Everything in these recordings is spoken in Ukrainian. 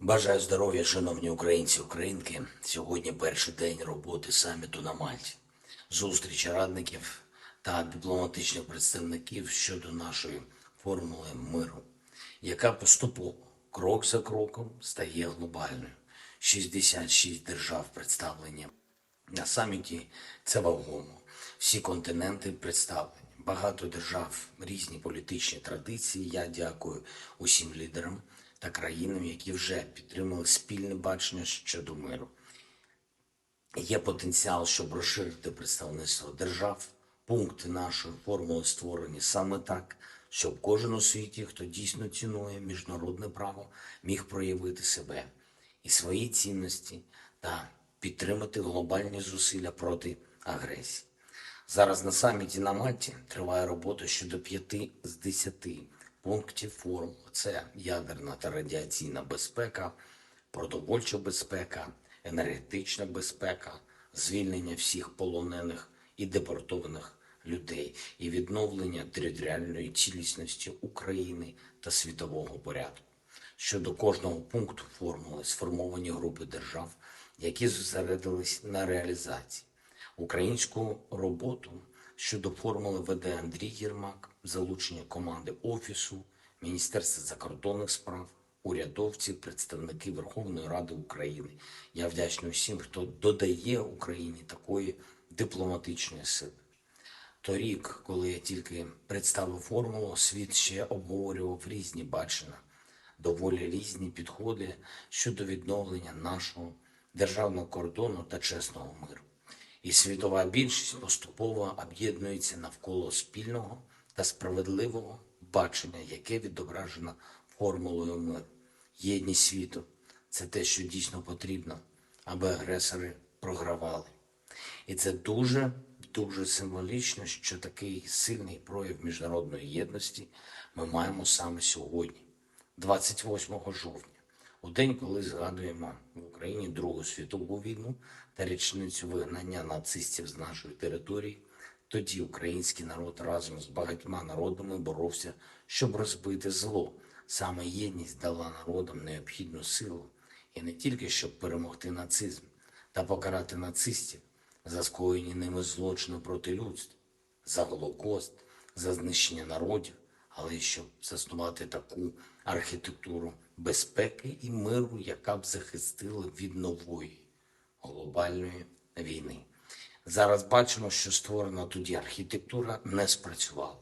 Бажаю здоров'я, шановні українці, українки. Сьогодні перший день роботи саміту на Мальті. Зустріч радників та дипломатичних представників щодо нашої формули миру, яка поступово, крок за кроком, стає глобальною. 66 держав представлені на саміті. Це вагомо. Всі континенти представлені. Багато держав, різні політичні традиції. Я дякую усім лідерам та країнам, які вже підтримали спільне бачення щодо миру. Є потенціал, щоб розширити представництво держав. Пункти нашої формули створені саме так, щоб кожен у світі, хто дійсно цінує міжнародне право, міг проявити себе і свої цінності та підтримати глобальні зусилля проти агресії. Зараз на саміті на Мальті триває робота щодо 5 з 10 пунктів формули. Це ядерна та радіаційна безпека, продовольча безпека, енергетична безпека, звільнення всіх полонених і депортованих людей і відновлення територіальної цілісності України та світового порядку. Щодо кожного пункту формули сформовані групи держав, які зосередились на реалізації. Українську роботу щодо формули веде Андрій Єрмак, залучення команди Офісу, Міністерства закордонних справ, урядовці, представники Верховної Ради України. Я вдячний усім, хто додає Україні такої дипломатичної сили. Торік, коли я тільки представив формулу, світ ще обговорював різні бачення, доволі різні підходи щодо відновлення нашого державного кордону та чесного миру. І світова більшість поступово об'єднується навколо спільного та справедливого бачення, яке відображено формулою миру. Єдність світу – це те, що дійсно потрібно, аби агресори програвали. І це дуже символічно, що такий сильний прояв міжнародної єдності ми маємо саме сьогодні, 28 жовтня. У день, коли згадуємо в Україні Другу світову війну та річницю вигнання нацистів з нашої території, тоді український народ разом з багатьма народами боровся, щоб розбити зло. Саме єдність дала народам необхідну силу. І не тільки, щоб перемогти нацизм та покарати нацистів за скоєні ними злочини проти людства, за Голокост, за знищення народів, але й щоб заснувати таку архітектуру безпеки і миру, яка б захистила від нової глобальної війни. Зараз бачимо, що створена тоді архітектура не спрацювала,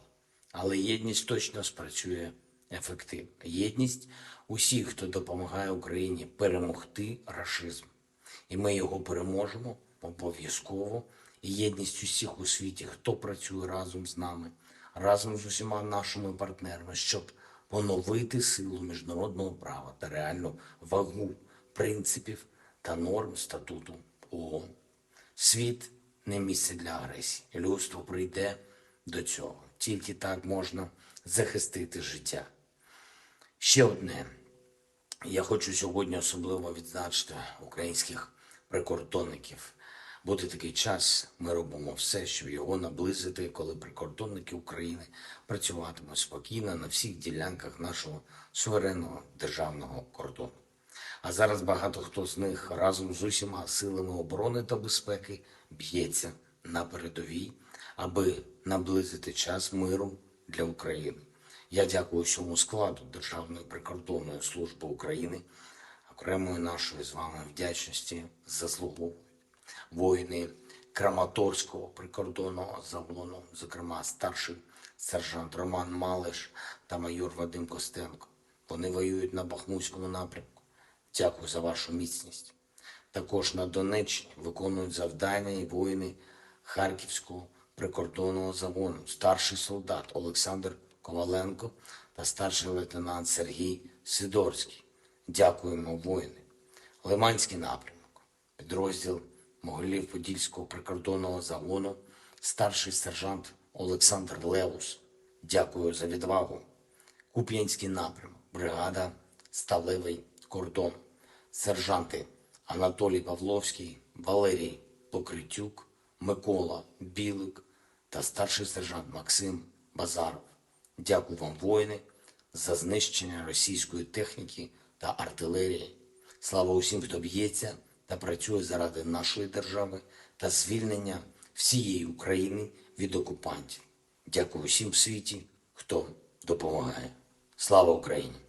але єдність точно спрацює ефективно. Єдність усіх, хто допомагає Україні перемогти рашизм. І ми його переможемо обов'язково. І єдність усіх у світі, хто працює разом з нами, разом з усіма нашими партнерами, щоб поновити силу міжнародного права та реальну вагу принципів та норм статуту ООН. Світ не місце для агресії. Людство прийде до цього. Тільки так можна захистити життя. Ще одне. Я хочу сьогодні особливо відзначити українських прикордонників. Буде такий час, ми робимо все, щоб його наблизити, коли прикордонники України працюватимуть спокійно на всіх ділянках нашого суверенного державного кордону. А зараз багато хто з них разом з усіма силами оборони та безпеки б'ється на передовій, аби наблизити час миру для України. Я дякую всьому складу Державної прикордонної служби України, окремої нашої з вами вдячності заслуговують воїни Краматорського прикордонного загону, зокрема старший сержант Роман Малиш та майор Вадим Костенко. Вони воюють на Бахмутському напрямку. Дякую за вашу міцність. Також на Донеччині виконують завдання і воїни Харківського прикордонного загону, старший солдат Олександр Коваленко та старший лейтенант Сергій Сидорський. Дякуємо, воїни. Лиманський напрямок, підрозділ Могилів-Подільського прикордонного загону, старший сержант Олександр Левус. Дякую за відвагу. Куп'янський напрямок, бригада Сталевий кордон, сержанти Анатолій Павловський, Валерій Покритюк, Микола Білик та старший сержант Максим Базаров. Дякую вам, воїни, за знищення російської техніки та артилерії. Слава усім, хто б'ється та працює заради нашої держави та звільнення всієї України від окупантів. Дякую усім в світі, хто допомагає. Слава Україні!